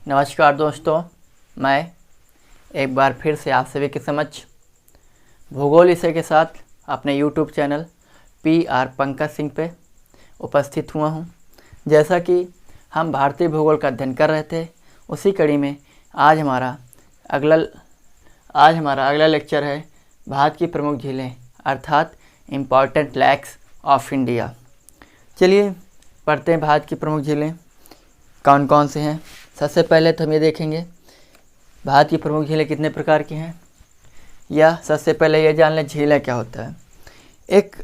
नमस्कार दोस्तों, मैं एक बार फिर से आप सभी के समक्ष भूगोल विषय के साथ अपने YouTube channel PR Pankaj Singh पे उपस्थित हुआ हूँ। जैसा कि हम भारतीय भूगोल का अध्ययन कर रहे थे, उसी कड़ी में आज हमारा अगला लेक्चर है भारत की प्रमुख झीलें अर्थात इम्पॉर्टेंट लेक्स ऑफ इंडिया। चलिए पढ़ते हैं भारत की प्रमुख झीलें कौन कौन से हैं। सबसे पहले तो हम ये देखेंगे भारत की प्रमुख झीलें कितने प्रकार की हैं, या सबसे पहले ये जान लें झीलें क्या होता है। एक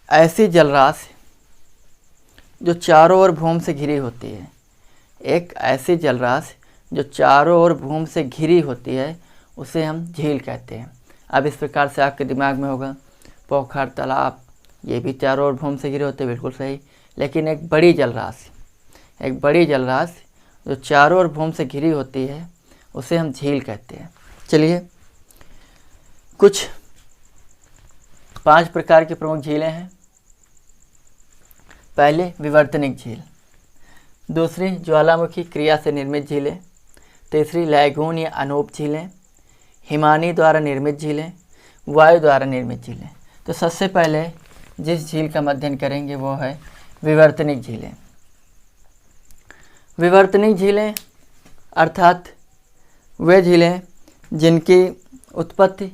ऐसी जलराशि जो चारों ओर भूमि से घिरी होती है, एक ऐसी जलराशि जो चारों ओर भूमि से घिरी होती है, उसे हम झील कहते हैं। अब इस प्रकार से आपके दिमाग में होगा पोखर, तालाब, ये भी चारों ओर भूमि से घिरे होते हैं, बिल्कुल सही। लेकिन एक बड़ी जलराशि जो चारों ओर भूमि से घिरी होती है, उसे हम झील कहते हैं। चलिए कुछ 5 प्रकार की प्रमुख झीलें हैं। पहले विवर्तनिक झील, दूसरी ज्वालामुखी क्रिया से निर्मित झीलें, तीसरी लैगून या अनूप झीलें, हिमानी द्वारा निर्मित झीलें, वायु द्वारा निर्मित झीलें। तो सबसे पहले जिस झील का अध्ययन करेंगे वो है विवर्तनिक झीलें। विवर्तनिक झीलें अर्थात वे झीलें जिनकी उत्पत्ति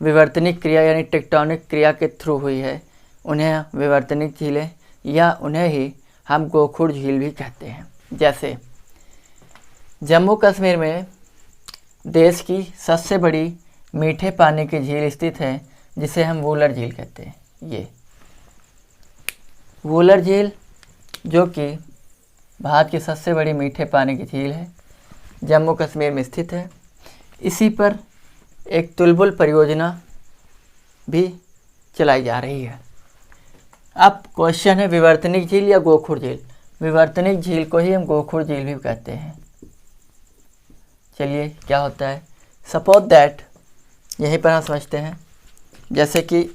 विवर्तनिक क्रिया यानी टेक्टोनिक क्रिया के थ्रू हुई है, उन्हें विवर्तनिक झीलें या उन्हें ही हम गोखुर झील भी कहते हैं। जैसे जम्मू कश्मीर में देश की सबसे बड़ी मीठे पानी की झील स्थित है, जिसे हम वूलर झील कहते हैं। ये वूलर झील जो कि भारत की सबसे बड़ी मीठे पानी की झील है, जम्मू कश्मीर में स्थित है। इसी पर एक तुलबुल परियोजना भी चलाई जा रही है। अब क्वेश्चन है विवर्तनिक झील या गोखुर झील। विवर्तनिक झील को ही हम गोखुर झील भी कहते हैं। चलिए क्या होता है, सपोज दैट, यहीं पर हम समझते हैं। जैसे कि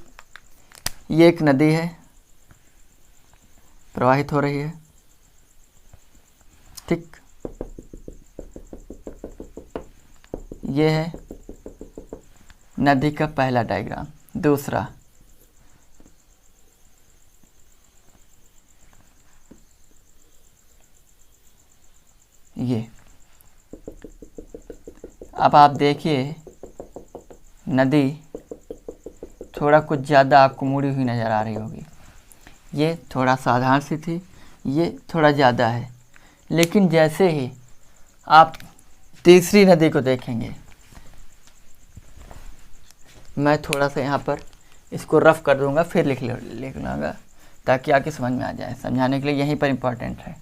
ये एक नदी है, प्रवाहित हो रही है, ठीक। ये है नदी का पहला डायग्राम। दूसरा, ये अब आप देखिए नदी थोड़ा कुछ ज़्यादा आपको मुड़ी हुई नज़र आ रही होगी। ये थोड़ा साधारण सी थी, ये थोड़ा ज़्यादा है। लेकिन जैसे ही आप तीसरी नदी को देखेंगे, मैं थोड़ा सा यहाँ पर इसको रफ कर दूंगा, फिर लिख लूँगा ताकि आके समझ में आ जाए। समझाने के लिए यहीं पर इम्पोर्टेंट है।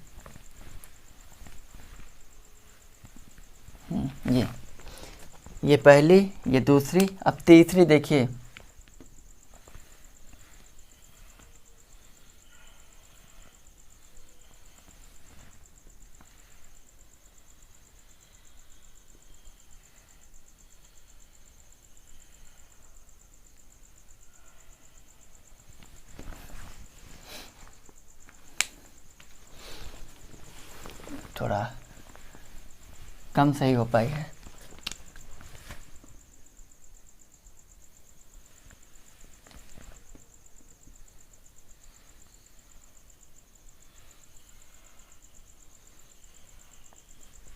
ये पहली, ये दूसरी, अब तीसरी देखिए। थोड़ा कम सही हो पाई है।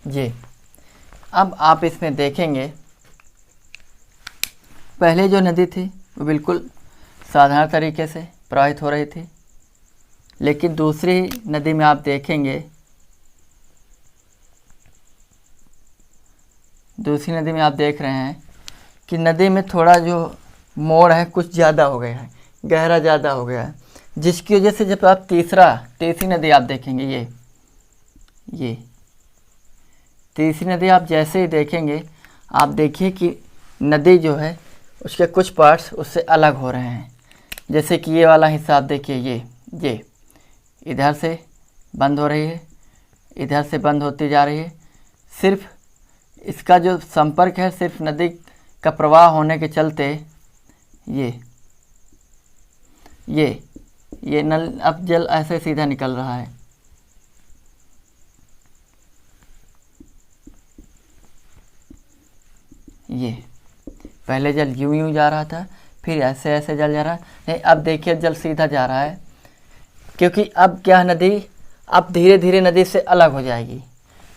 ये अब आप इसमें देखेंगे, पहले जो नदी थी वो बिल्कुल साधारण तरीके से प्रवाहित हो रही थी। लेकिन दूसरी नदी में आप देखेंगे, दूसरी नदी में आप देख रहे हैं कि नदी में थोड़ा जो मोड़ है कुछ ज़्यादा हो गया है, गहरा ज़्यादा हो गया है, जिसकी वजह से जब आप तीसरी नदी आप देखेंगे, ये तीसरी नदी आप जैसे ही देखेंगे, आप देखिए कि नदी जो है उसके कुछ पार्ट्स उससे अलग हो रहे हैं। जैसे कि ये वाला हिस्सा आप देखिए, ये इधर से बंद हो रही है, इधर से बंद होती जा रही है। सिर्फ इसका जो संपर्क है, सिर्फ नदी का प्रवाह होने के चलते ये नल अब जल ऐसे सीधा निकल रहा है। ये पहले जल यूं यूं जा रहा था, फिर ऐसे ऐसे जल जा रहा है। नहीं, अब देखिए जल सीधा जा रहा है, क्योंकि अब क्या नदी अब धीरे धीरे नदी से अलग हो जाएगी।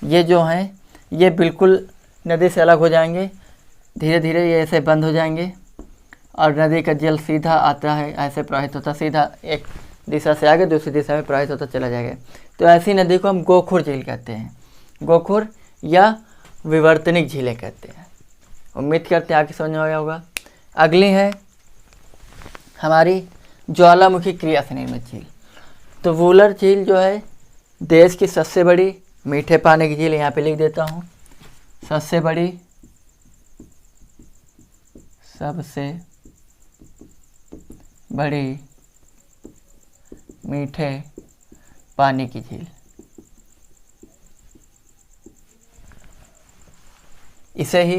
ये जो हैं ये बिल्कुल नदी से अलग हो जाएंगे, धीरे धीरे ये ऐसे बंद हो जाएंगे और नदी का जल सीधा आता है, ऐसे प्रवाहित होता, सीधा एक दिशा से आगे दूसरी दिशा में प्रवाहित होता चला जाएगा। तो ऐसी नदी को हम गोखुर झील कहते हैं, गोखुर या विवर्तनिक झीलें कहते हैं। उम्मीद करते हैं आगे समझ में आया होगा। अगली है हमारी ज्वालामुखी क्रिया से निर्मित झील। तो वूलर झील जो है देश की सबसे बड़ी मीठे पानी की झील, यहाँ पे लिख देता हूँ, सबसे बड़ी मीठे पानी की झील। इसे ही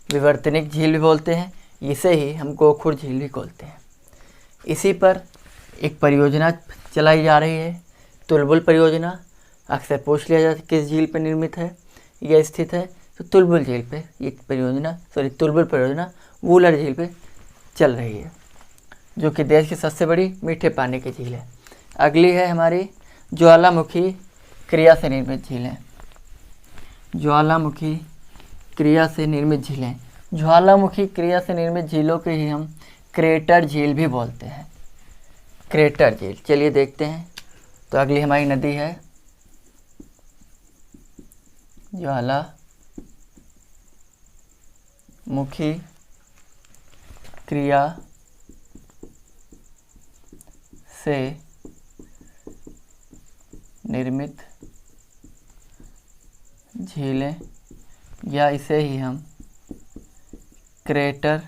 विवर्तनिक झील भी बोलते हैं, इसे ही हम गोखुर झील भी बोलते हैं। इसी पर एक परियोजना चलाई जा रही है, तुलबुल परियोजना। अक्सर पूछ लिया जाता है किस झील पर निर्मित है, यह स्थित है, तो तुलबुल झील पे ये तुलबुल परियोजना वूलर झील पे चल रही है, जो कि देश की सबसे बड़ी मीठे पानी की झील है। अगली है हमारी ज्वालामुखी क्रिया से निर्मित झीलें। ज्वालामुखी क्रिया से निर्मित झीलें, ज्वालामुखी क्रिया से निर्मित झीलों के ही हम क्रेटर झील भी बोलते हैं, क्रेटर झील। चलिए देखते हैं। तो अगली हमारी नदी है ज्वालामुखी क्रिया से निर्मित झीलें, या इसे ही हम क्रेटर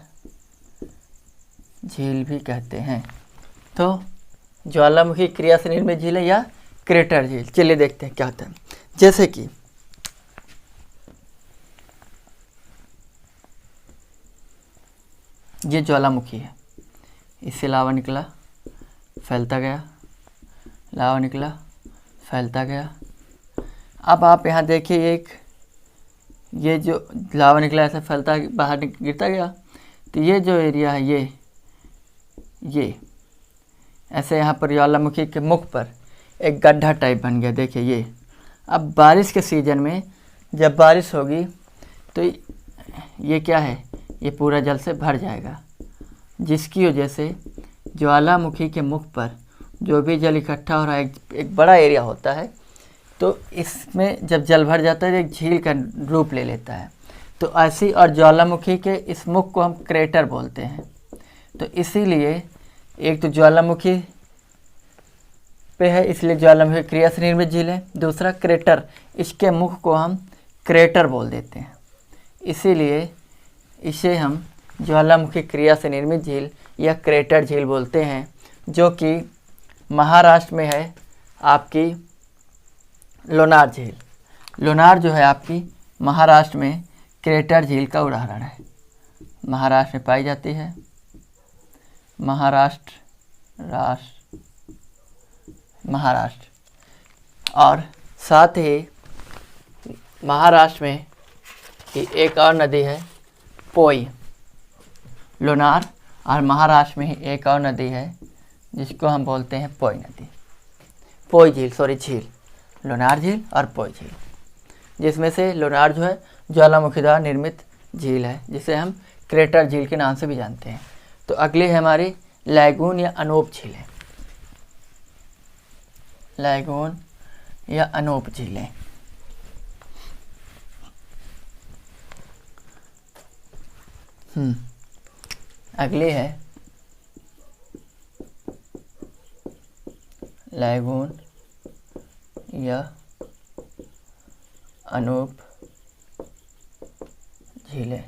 झील भी कहते हैं। तो ज्वालामुखी क्रिया से निर्मित झीलें या क्रेटर झील, चलिए देखते हैं क्या होता है। जैसे कि ये ज्वालामुखी है, इससे लावा निकला, फैलता गया, लावा निकला, फैलता गया। अब आप यहाँ देखिए, एक ये जो लावा निकला ऐसे फैलता बाहर गिरता गया, तो ये जो एरिया है ये ऐसे यहाँ पर ज्वालामुखी के मुख पर एक गड्ढा टाइप बन गया। देखिए ये, अब बारिश के सीज़न में जब बारिश होगी तो ये क्या है, ये पूरा जल से भर जाएगा, जिसकी वजह से ज्वालामुखी के मुख पर जो भी जल इकट्ठा हो रहा है एक बड़ा एरिया होता है, तो इसमें जब जल भर जाता है एक झील का रूप ले लेता है। तो ऐसी और ज्वालामुखी के इस मुख को हम क्रेटर बोलते हैं। तो इसीलिए एक तो ज्वालामुखी पे है, इसलिए ज्वालामुखी क्रिया से निर्मित झील है। दूसरा क्रेटर, इसके मुख को हम क्रेटर बोल देते हैं, इसीलिए इसे हम ज्वालामुखी क्रिया से निर्मित झील या क्रेटर झील बोलते हैं, जो कि महाराष्ट्र में है आपकी लोनार झील। लोनार जो है आपकी महाराष्ट्र में क्रेटर झील का उदाहरण है, महाराष्ट्र में पाई जाती है। महाराष्ट्र और साथ ही महाराष्ट्र में की एक और नदी है पोई। लोनार और महाराष्ट्र में ही एक और नदी है जिसको हम बोलते हैं पोई नदी, पोई झील, झील, लोनार झील और पोई झील, जिसमें से लोनार जो है ज्वालामुखी द्वारा निर्मित झील है, जिसे हम क्रेटर झील के नाम से भी जानते हैं। तो अगली है हमारी लैगून या अनूप झीलें। लैगून या अनूप झीलें, अगली है लैगून या अनूप झीलें।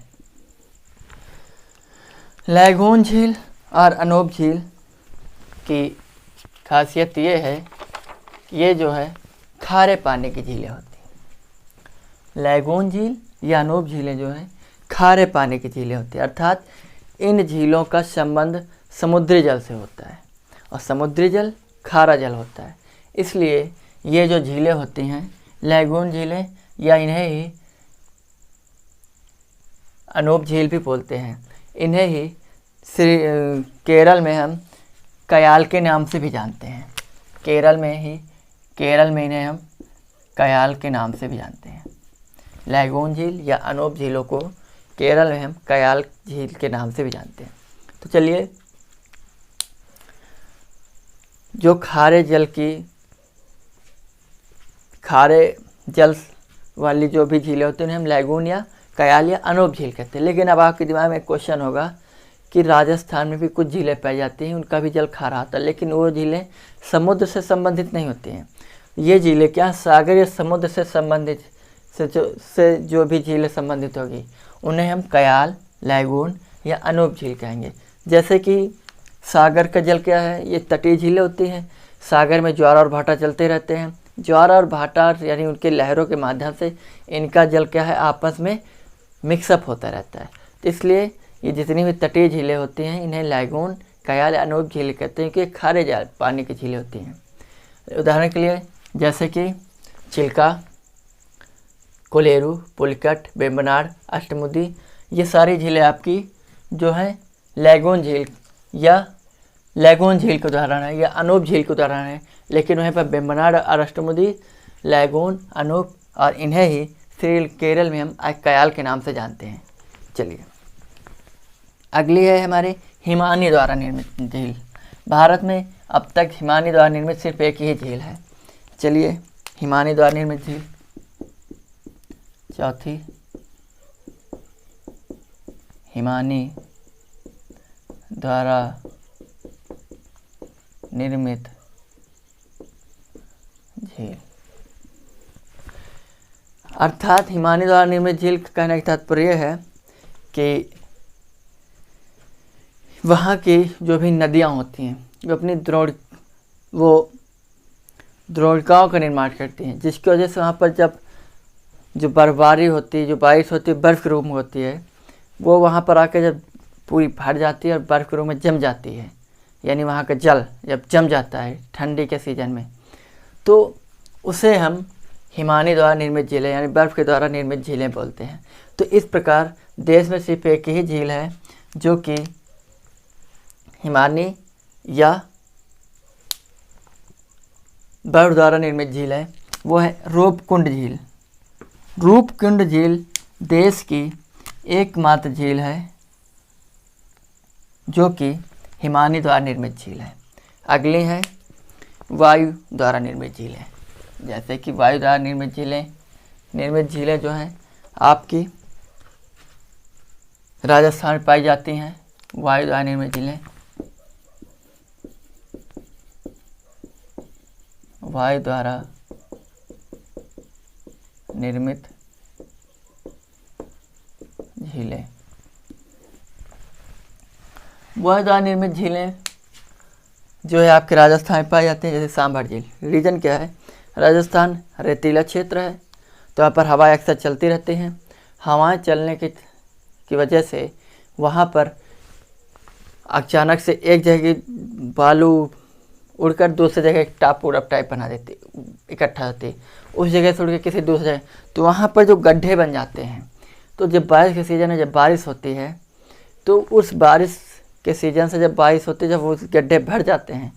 लैगून झील और अनूप झील की खासियत ये है कि ये जो है खारे पानी की झीलें होती हैं। लैगून झील या अनूप झीलें जो हैं खारे पानी की झीलें होती हैं, अर्थात इन झीलों का संबंध समुद्री जल से होता है और समुद्री जल खारा जल होता है। इसलिए ये जो झीलें होती हैं लैगून झीलें, या इन्हें ही अनूप झील भी बोलते हैं। इन्हें ही केरल में हम कयाल के नाम से भी जानते हैं। केरल में इन्हें हम कयाल के नाम से भी जानते हैं। लैगून झील या अनूप झीलों को केरल में हम कयाल झील के नाम से भी जानते हैं। तो चलिए, जो खारे जल वाली जो भी झीलें होती हैं उन्हें हम लैगून या कयाल या अनूप झील कहते हैं। लेकिन अब आपके दिमाग में एक क्वेश्चन होगा कि राजस्थान में भी कुछ झीलें पाई जाती हैं, उनका भी जल खारा होता है, लेकिन वो झीलें समुद्र से संबंधित नहीं होती हैं। ये झीलें क्या सागर या समुद्र से संबंधित जो भी झीलें संबंधित होगी उन्हें हम कयाल, लैगून या अनूप झील कहेंगे। जैसे कि सागर का जल क्या है, ये तटीय झीलें होती हैं। सागर में ज्वार और भाटा चलते रहते हैं। ज्वार और भाटा यानी उनके लहरों के माध्यम से इनका जल क्या है, आपस में मिक्सअप होता रहता है। तो इसलिए ये जितनी भी तटीय झीलें होती हैं इन्हें लैगून, कयाल या अनूप झील कहते हैं, क्योंकि खारे जल पानी की झीलें होती हैं। उदाहरण के लिए जैसे कि चिल्का, कोलेरू, पुलिकट, वेम्बनाड, अष्टमुदी, ये सारी झीलें आपकी जो हैं लैगून झील के उदाहरण है या अनूप झील के उदाहरण है। लेकिन वहीं पर वेम्बनाड और अष्टमुदी, लैगून, अनूप और इन्हें ही केरल में हम कयाल के नाम से जानते हैं। चलिए, अगली है हमारे हिमानी द्वारा निर्मित झील। भारत में अब तक हिमानी द्वारा निर्मित सिर्फ एक ही झील है। चलिए, हिमानी द्वारा निर्मित झील चौथी, हिमानी द्वारा निर्मित झील अर्थात हिमानी द्वारा निर्मित झील का कहने का तात्पर्य है कि वहाँ की जो भी नदियाँ होती हैं जो अपनी द्रोणिकाओं का निर्माण करती हैं, जिसकी वजह से वहाँ पर जब जो बर्फबारी होती है, जो बारिश होती है, बर्फ़ के रूप में होती है, वो वहाँ पर आकर जब पूरी भर जाती है और बर्फ़ के रूप में जम जाती है, यानी वहाँ का जल जब जम जाता है ठंडी के सीज़न में, तो उसे हम हिमानी द्वारा निर्मित झीलें यानी बर्फ़ के द्वारा निर्मित झीलें बोलते हैं। तो इस प्रकार देश में सिर्फ एक ही झील है जो कि हिमानी या बर्फ द्वारा निर्मित झील है, वो है रूपकुंड झील। रूपकुंड झील देश की एकमात्र झील है जो कि हिमानी द्वारा निर्मित झील है। अगली है वायु द्वारा निर्मित झीलें। जैसे कि वायु द्वारा निर्मित झीलें जो हैं आपकी राजस्थान में पाई जाती हैं। वायु द्वारा निर्मित झीलें वायु द्वारा निर्मित झीलें जो है आपके राजस्थान में पाई जाती हैं। जैसे सांभर झील, रीजन क्या है, राजस्थान रेतीला क्षेत्र है, तो वहाँ पर हवाएं अक्सर चलती रहती हैं। हवाएं चलने की वजह से वहाँ पर अचानक से एक जगह बालू उड़कर दूसरी जगह एक टापू टाइप बना देती, इकट्ठा होती, उस जगह से उड़ के किसी दूसरी जगह, तो वहाँ पर जो गड्ढे बन जाते हैं। तो जब बारिश के सीज़न में जब बारिश होती है तो उस बारिश के सीज़न से जब बारिश होती है, जब वो गड्ढे भर जाते हैं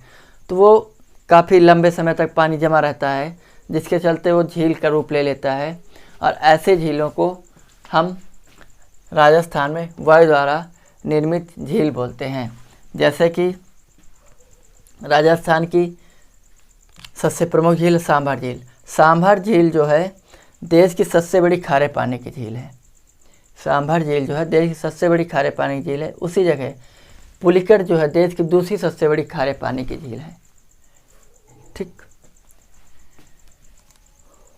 तो वो काफ़ी लंबे समय तक पानी जमा रहता है, जिसके चलते वो झील का रूप ले लेता है। और ऐसे झीलों को हम राजस्थान में वायु द्वारा निर्मित झील बोलते हैं। जैसे कि राजस्थान की सबसे प्रमुख झील सांभर झील। सांभर झील जो है देश की सबसे बड़ी खारे पानी की झील है। सांभर झील जो है देश की सबसे बड़ी खारे पानी की झील है। उसी जगह पुलिकट जो है देश की दूसरी सबसे बड़ी खारे पानी की झील है। ठीक,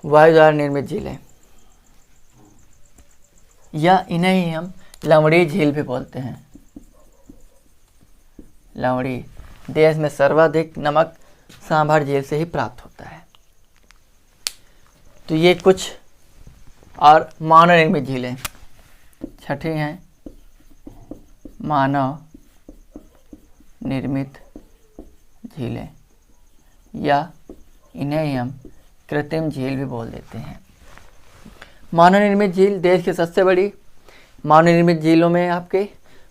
वायु द्वारा निर्मित झीलें या इन्हें ही हम लवणी झील भी बोलते हैं। लवणी, देश में सर्वाधिक नमक सांभर झील से ही प्राप्त होता है। तो ये कुछ और मानव निर्मित झीलें। छठी हैं मानव निर्मित झीलें या इन्हें ही हम कृत्रिम झील भी बोल देते हैं। मानव निर्मित झील देश की सबसे बड़ी मानव निर्मित झीलों में आपके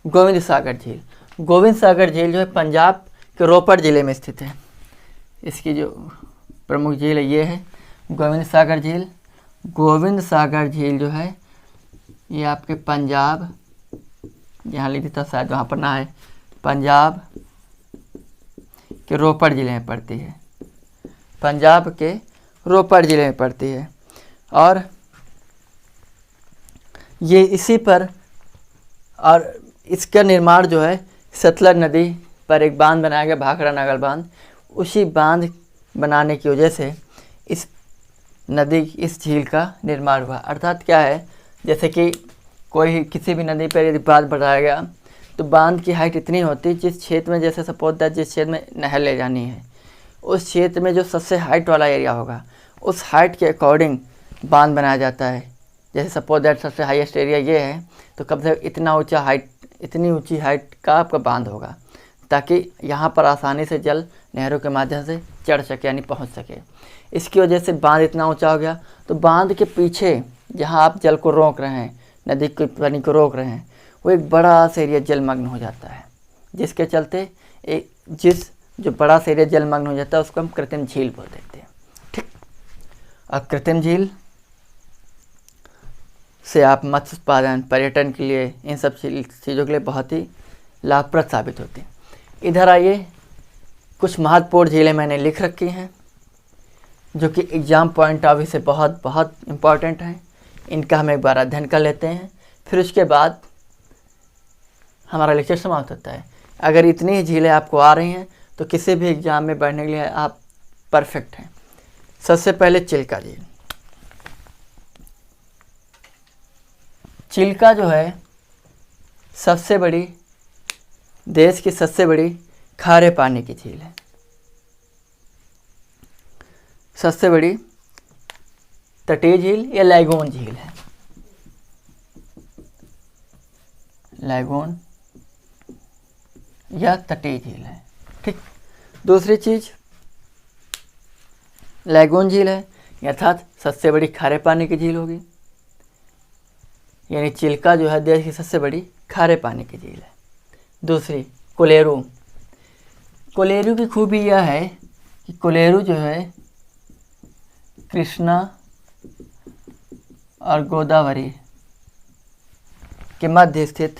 गोविंद सागर झील। गोविंद सागर झील जो है पंजाब के रोपड़ ज़िले में स्थित है। इसकी जो प्रमुख झील है ये है गोविंद सागर झील। गोविंद सागर झील जो है ये आपके पंजाब, यहाँ लिखी था शायद वहाँ पर ना है, पंजाब के रोपड़ ज़िले में पड़ती है। पंजाब के रोपड़ ज़िले में पड़ती है और ये इसी पर, और इसका निर्माण जो है सतलज नदी पर एक बांध बनाया गया, भाखड़ा नागल बांध। उसी बांध बनाने की वजह से इस नदी, इस झील का निर्माण हुआ। अर्थात क्या है, जैसे कि कोई किसी भी नदी पर यदि बांध बढ़ाया गया तो बांध की हाइट इतनी होती है, जिस क्षेत्र में, जैसे सपोज दैट जिस क्षेत्र में नहर ले जानी है उस क्षेत्र में जो सबसे हाइट वाला एरिया होगा उस हाइट के अकॉर्डिंग बांध बनाया जाता है। जैसे सपोज दैट सबसे हाईएस्ट एरिया ये है तो कम से कम इतना ऊंचा हाइट, इतनी ऊंची हाइट का आपका बांध होगा ताकि यहाँ पर आसानी से जल नहरों के माध्यम से चढ़ सके यानी पहुँच सके। इसकी वजह से बांध इतना ऊंचा हो गया। तो बांध के पीछे जहाँ आप जल को रोक रहे हैं, नदी के पानी को रोक रहे हैं, वो एक बड़ा सा एरिया जलमग्न हो जाता है, जिसके चलते जो बड़ा सा एरिया जलमग्न हो जाता है उसको हम कृत्रिम झील बोल देते हैं। ठीक। अब कृत्रिम झील से आप मत्स्य उत्पादन, पर्यटन के लिए, इन सब चीज़ों के लिए बहुत ही लाभप्रद साबित होती हैं। इधर आइए, कुछ महत्वपूर्ण झीलें मैंने लिख रखी हैं जो कि एग्ज़ाम पॉइंट ऑफ व्यू से बहुत बहुत इम्पॉर्टेंट हैं। इनका हम एक बार अध्ययन कर लेते हैं, फिर उसके बाद हमारा लेक्चर समाप्त होता है। अगर इतनी ही झीलें आपको आ रही हैं तो किसी भी एग्ज़ाम में बढ़ने के लिए आप परफेक्ट हैं। सबसे पहले चिल्का झील। चिल्का जो है सबसे बड़ी, देश की सबसे बड़ी खारे पानी की झील है। सबसे बड़ी तटीय झील या लैगून झील है। लैगून या तटीय झील है। ठीक। दूसरी चीज लैगून झील है, अर्थात सबसे बड़ी खारे पानी की झील होगी, यानी चिल्का जो है देश की सबसे बड़ी खारे पानी की झील है। दूसरी कोलेरू। कोलेरू की खूबी यह है कि कोलेरू जो है कृष्णा और गोदावरी के मध्य स्थित,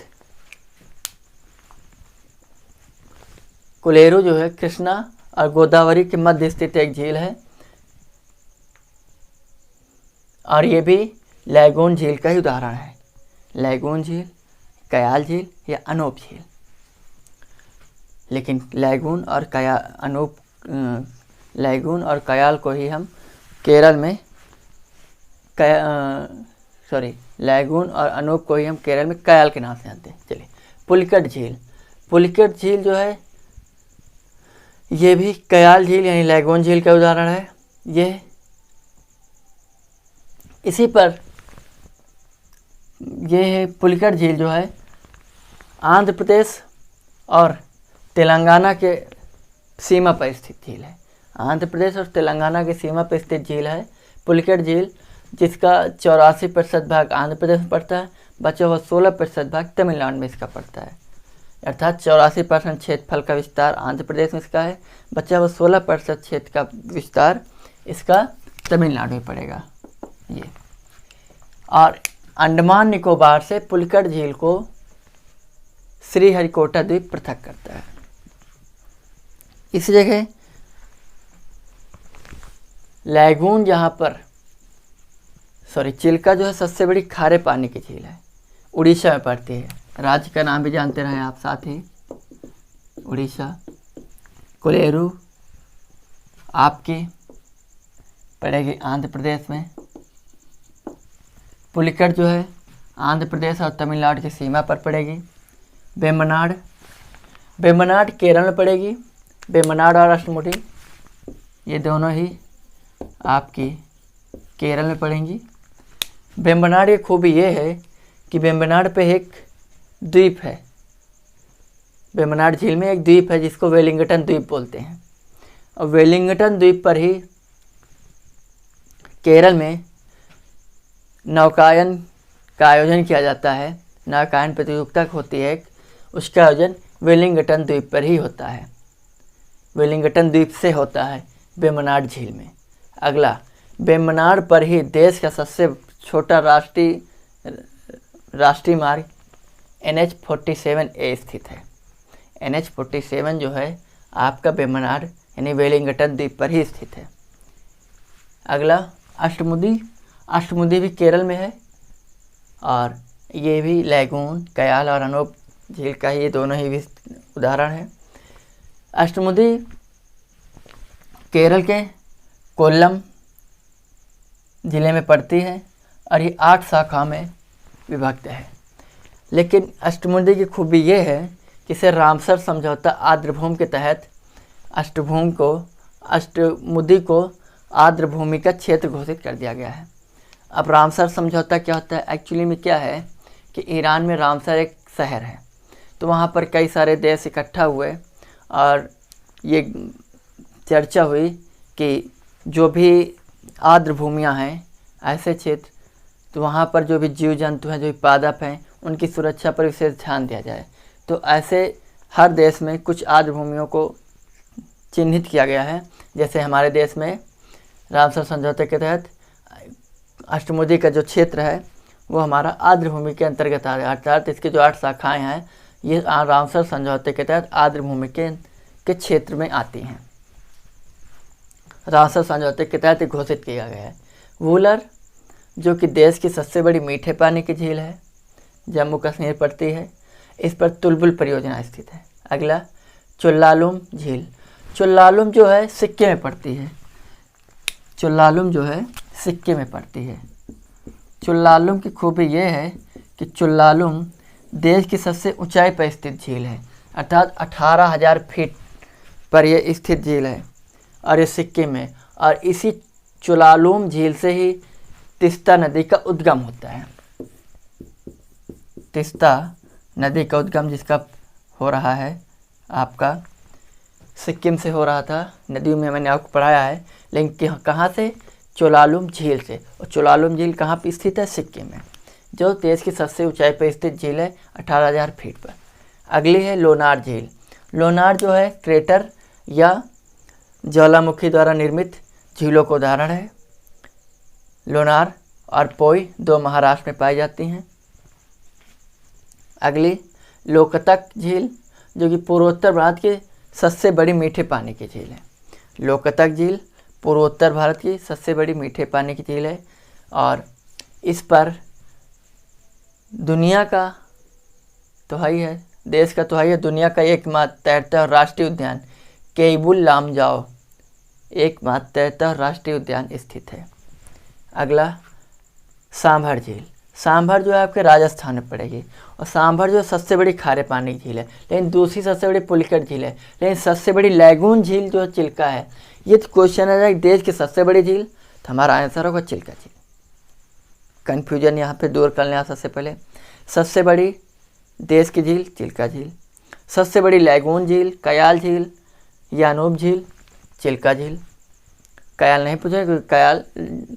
कोलेरू जो है कृष्णा और गोदावरी के मध्य स्थित एक झील है और ये भी लैगून झील का ही उदाहरण है। लैगून झील, कयाल झील या अनूप झील। लेकिन लैगून और कयाल को ही हम केरल में लैगून और अनूप को ही हम केरल में कयाल के नाम से जानते हैं। चलिए, पुलिकट झील। पुलिकट झील जो है ये भी कयाल झील यानी लैगून झील का उदाहरण है। ये इसी पर ये है, पुलिकट झील जो है आंध्र प्रदेश और तेलंगाना के सीमा पर स्थित झील है। आंध्र प्रदेश और तेलंगाना की सीमा पर स्थित झील है पुलिकट झील, जिसका 84% भाग आंध्र प्रदेश में पड़ता है, बचा हुआ 16% भाग तमिलनाडु में इसका पड़ता है। अर्थात 84% क्षेत्रफल का विस्तार आंध्र प्रदेश में इसका है, बचा हुआ 16% क्षेत्र का विस्तार इसका तमिलनाडु में पड़ेगा। ये और अंडमान निकोबार से पुलिकट झील को श्रीहरिकोटा द्वीप पृथक करता है। इस जगह लैगून जहाँ पर चिल्का जो है सबसे बड़ी खारे पानी की झील है, उड़ीसा में पड़ती है। राज्य का नाम भी जानते रहे आप साथ ही, उड़ीसा। कोलेरू आपकी पड़ेगी आंध्र प्रदेश में। पुलिकट जो है आंध्र प्रदेश और तमिलनाडु की सीमा पर पड़ेगी। वेम्बनाड केरल में पड़ेगी। वेम्बनाड और अष्टमुडी ये दोनों ही आपकी केरल में पड़ेंगी। वेम्बनाड की खूबी ये है कि वेम्बनाड पे एक द्वीप है। वेम्बनाड झील में एक द्वीप है जिसको वेलिंगटन द्वीप बोलते हैं, और वेलिंगटन द्वीप पर ही केरल में नौकायन का आयोजन किया जाता है नौकायन प्रतियोगिता होती है उसका आयोजन वेलिंगटन द्वीप पर ही होता है। वेलिंगटन द्वीप से होता है वेम्बनाड झील में। अगला, वेम्बनाड पर ही देश का सबसे छोटा राष्ट्रीय मार्ग NH-47A स्थित है। NH-47 जो है आपका वेम्बनाड यानी वेलिंगटन द्वीप पर ही स्थित है। अगला, अष्टमुदी भी केरल में है और ये भी लैगून, कयाल और अनूप झील का ये दोनों ही उदाहरण है। अष्टमुदी केरल के कोल्लम ज़िले में पड़ती है और ये 8 शाखाओं में विभक्त है। लेकिन अष्टमुदी की खूबी ये है कि इसे रामसर समझौता आर्द्रभूमि के तहत अष्टमुदी को आर्द्रभूमि का क्षेत्र घोषित कर दिया गया है। अब रामसर समझौता क्या होता है? एक्चुअली में क्या है कि ईरान में रामसर एक शहर है, तो वहाँ पर कई सारे देश इकट्ठा हुए और ये चर्चा हुई कि जो भी आर्द्रभूमियाँ हैं ऐसे क्षेत्र, तो वहाँ पर जो भी जीव जंतु हैं, जो भी पादप हैं, उनकी सुरक्षा पर विशेष ध्यान दिया जाए। तो ऐसे हर देश में कुछ आर्द्रभूमियों को चिन्हित किया गया है। जैसे हमारे देश में रामसर समझौते के तहत अष्टमुदी का जो क्षेत्र है वो हमारा आर्द्रभूमि के अंतर्गत आ रहा है, अर्थात इसकी जो 8 शाखाएं हैं ये रामसर समझौते के तहत आर्द्रभूमि के क्षेत्र में आती हैं। रामसर समझौते के तहत घोषित किया गया है। वूलर जो कि देश की सबसे बड़ी मीठे पानी की झील है, जम्मू कश्मीर पड़ती है, इस पर तुलबुल परियोजना स्थित है। अगला, चुल्लालुम झील। चुल्लालुम जो है सिक्किम में पड़ती है। चुल्लालुम जो है सिक्किम में पड़ती है। चुल्लालुम की खूबी ये है कि चुल्लालुम देश की सबसे ऊंचाई पर स्थित झील है, अर्थात 18,000 फीट पर यह स्थित झील है और ये सिक्किम में। और इसी चुल्लालुम झील से ही तीस्ता नदी का उद्गम होता है। तीस्ता नदी का उद्गम जिसका हो रहा है आपका सिक्किम से हो रहा था, नदियों में मैंने आपको पढ़ाया है, लेकिन कहाँ से? चुल्लालुम झील से। और चुल्लालुम झील कहाँ पर स्थित है? सिक्किम में, जो देश की सबसे ऊंचाई पर स्थित झील है 18,000 फीट पर। अगली है लोनार झील। लोनार जो है क्रेटर या ज्वालामुखी द्वारा निर्मित झीलों का उदाहरण है। लोनार और पोई 2 महाराष्ट्र में पाई जाती हैं। अगली, लोकतक झील जो कि पूर्वोत्तर भारत की सबसे बड़ी मीठे पानी की झील है। लोकतक झील पूर्वोत्तर भारत की सबसे बड़ी मीठे पानी की झील है और इस पर दुनिया का तो है, देश का तो है, दुनिया का एकमात्र तैरता और राष्ट्रीय उद्यान केबुल लामजाओ एकमात्र तैरता और राष्ट्रीय उद्यान स्थित है। अगला, सांभर झील। सांभर जो है आपके राजस्थान में पड़ेगी और सांभर जो सबसे बड़ी खारे पानी की झील है, लेकिन दूसरी सबसे बड़ी पुलिकट झील है, लेकिन सबसे बड़ी लैगून झील जो चिल्का है। ये तो क्वेश्चन है देश की सबसे बड़ी झील, तो हमारा आंसर होगा चिल्का झील। कन्फ्यूजन यहाँ पे दूर कर लें सबसे पहले। सबसे बड़ी देश की झील चिल्का झील, सबसे बड़ी लैगून झील कयाल झील या अनूप झील, चिल्का झील। कयाल नहीं पूछा क्योंकि कयाल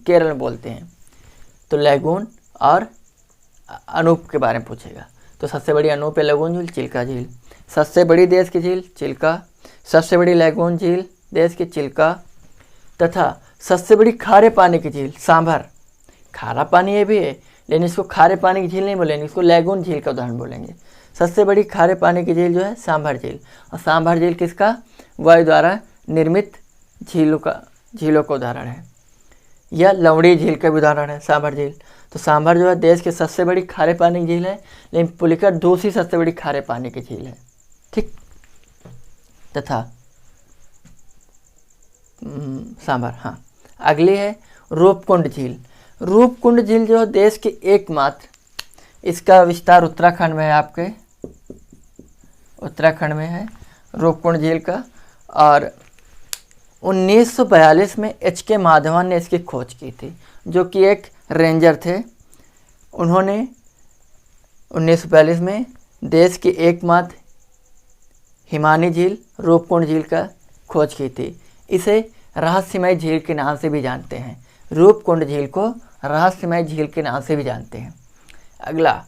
केरल में बोलते हैं, तो लैगून और अनूप के बारे में पूछेगा, तो सबसे बड़ी अनूप या लैगून झील चिल्का झील। सबसे बड़ी देश की झील चिल्का, सबसे बड़ी लैगून झील देश की चिल्का, तथा सबसे बड़ी खारे पानी की झील सांभर। खारा पानी ये भी है, लेकिन इसको खारे पानी की झील नहीं बोलेंगे, इसको लैगून झील का उदाहरण बोलेंगे। सबसे बड़ी खारे पानी की झील जो है सांभर झील। और सांभर झील किसका? वायु द्वारा निर्मित झीलों का उदाहरण है। यह लवड़ी झील का भी उदाहरण है सांभर झील। तो सांभर जो है देश की सबसे बड़ी खारे पानी की झील है, लेकिन पुलिकट दूसरी सबसे बड़ी खारे पानी की झील है। ठीक, तथा सांभर, हाँ। अगली है रूपकुंड झील। रूपकुंड झील जो देश की एकमात्र, इसका विस्तार उत्तराखंड में है, आपके उत्तराखंड में है रूपकुंड झील का। और 1942 में H.K. माधवन ने इसकी खोज की थी, जो कि एक रेंजर थे। उन्होंने 1942 में देश की एकमात्र हिमानी झील रूपकुंड झील का खोज की थी। इसे रहस्यमय झील के नाम से भी जानते हैं। रूपकुंड झील को रहस्यमय झील के नाम से भी जानते हैं। अगला,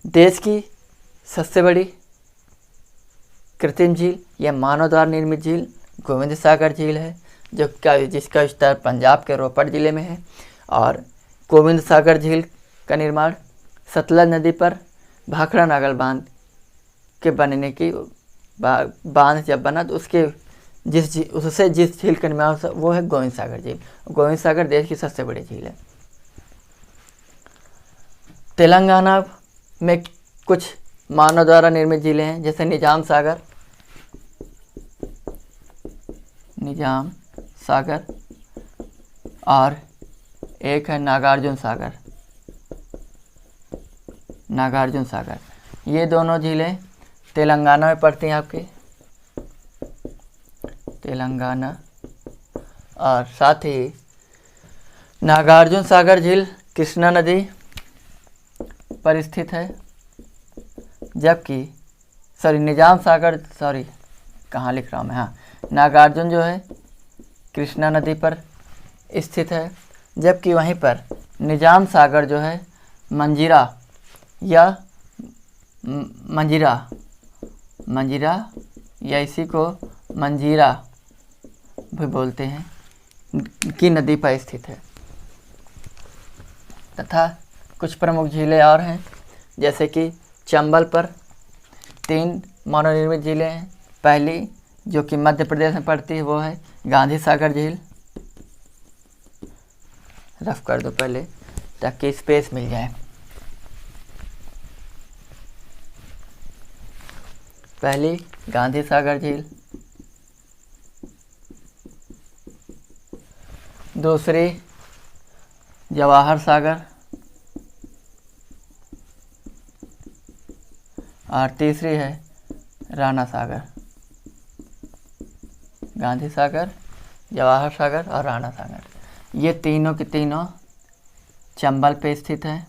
देश की सबसे बड़ी कृत्रिम झील या मानव द्वारा निर्मित झील गोविंद सागर झील है, जिसका विस्तार पंजाब के रोपड़ ज़िले में है। और गोविंद सागर झील का निर्माण सतलज नदी पर भाखड़ा नागल बांध के बनने की बांध जब बना तो उससे जिस झील का निर्माण वो है गोविंद सागर झील। गोविंद सागर देश की सबसे बड़ी झील है। तेलंगाना में कुछ मानव द्वारा निर्मित झीलें हैं, जैसे निजाम सागर और एक है नागार्जुन सागर। ये दोनों झीलें तेलंगाना में पड़ती हैं आपके तेलंगाना। और साथ ही नागार्जुन सागर झील कृष्णा नदी पर स्थित है, जबकि कहाँ लिख रहा हूँ मैं, हाँ, नागार्जुन जो है कृष्णा नदी पर स्थित है, जबकि वहीं पर निजाम सागर जो है मंजीरा या इसी को मंजीरा भी बोलते हैं की नदी पर स्थित है। तथा कुछ प्रमुख झीलें और हैं, जैसे कि चंबल पर 3 मानव निर्मित झीलें हैं। पहली जो कि मध्य प्रदेश में पड़ती है वो है गांधी सागर झील। रफ कर दो पहले ताकि स्पेस मिल जाए। पहली गांधी सागर झील, दूसरी जवाहर सागर और तीसरी है राणा सागर। गांधी सागर, जवाहर सागर और राणा सागर, ये तीनों के तीनों चंबल पे स्थित हैं।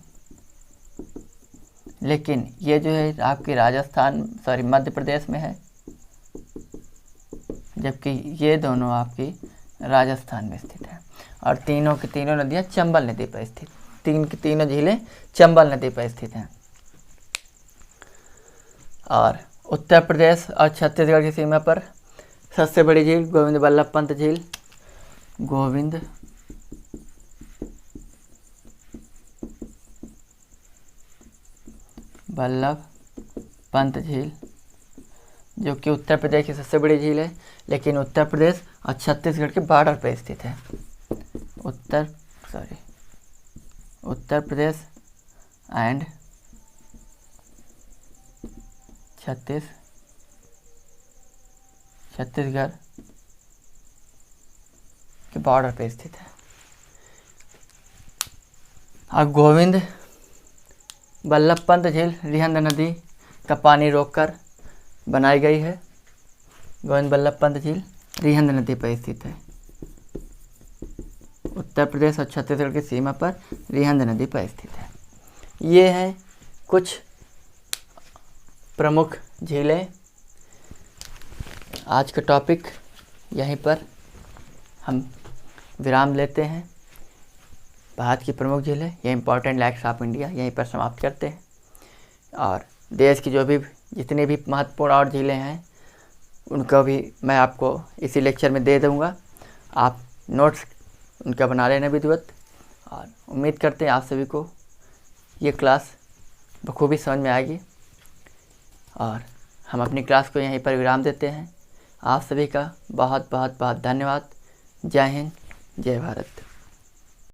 लेकिन ये जो है आपकी मध्य प्रदेश में है, जबकि ये दोनों आपकी राजस्थान में स्थित है। और तीनों की तीनों नदियाँ चंबल नदी पर स्थित, तीनों झीलें चंबल नदी पर स्थित हैं। और उत्तर प्रदेश और छत्तीसगढ़ की सीमा पर सबसे बड़ी झील गोविंद बल्लभ पंत झील, जो कि उत्तर प्रदेश की सबसे बड़ी झील है, लेकिन उत्तर प्रदेश और छत्तीसगढ़ के बॉर्डर पर स्थित है। उत्तर प्रदेश एंड छत्तीसगढ़ के बॉर्डर पे स्थित है। और गोविंद बल्लभ पंत झील रिहंद नदी का पानी रोककर बनाई गई है। गोविंद बल्लभ पंत झील रिहंद नदी पर स्थित है। उत्तर प्रदेश और छत्तीसगढ़ की सीमा पर रिहंद नदी पर स्थित है। ये हैं कुछ प्रमुख झीलें। आज का टॉपिक यहीं पर हम विराम लेते हैं। भारत की प्रमुख झीलें या इम्पोर्टेंट लेक्स ऑफ इंडिया यहीं पर समाप्त करते हैं। और देश की जितनी भी महत्वपूर्ण और झीलें हैं उनका भी मैं आपको इसी लेक्चर में दे दूंगा। आप नोट्स उनका बना लेना विधिवत। और उम्मीद करते हैं आप सभी को ये क्लास बखूबी समझ में आएगी। और हम अपनी क्लास को यहीं पर विराम देते हैं। आप सभी का बहुत बहुत बहुत धन्यवाद। जय हिंद, जय भारत।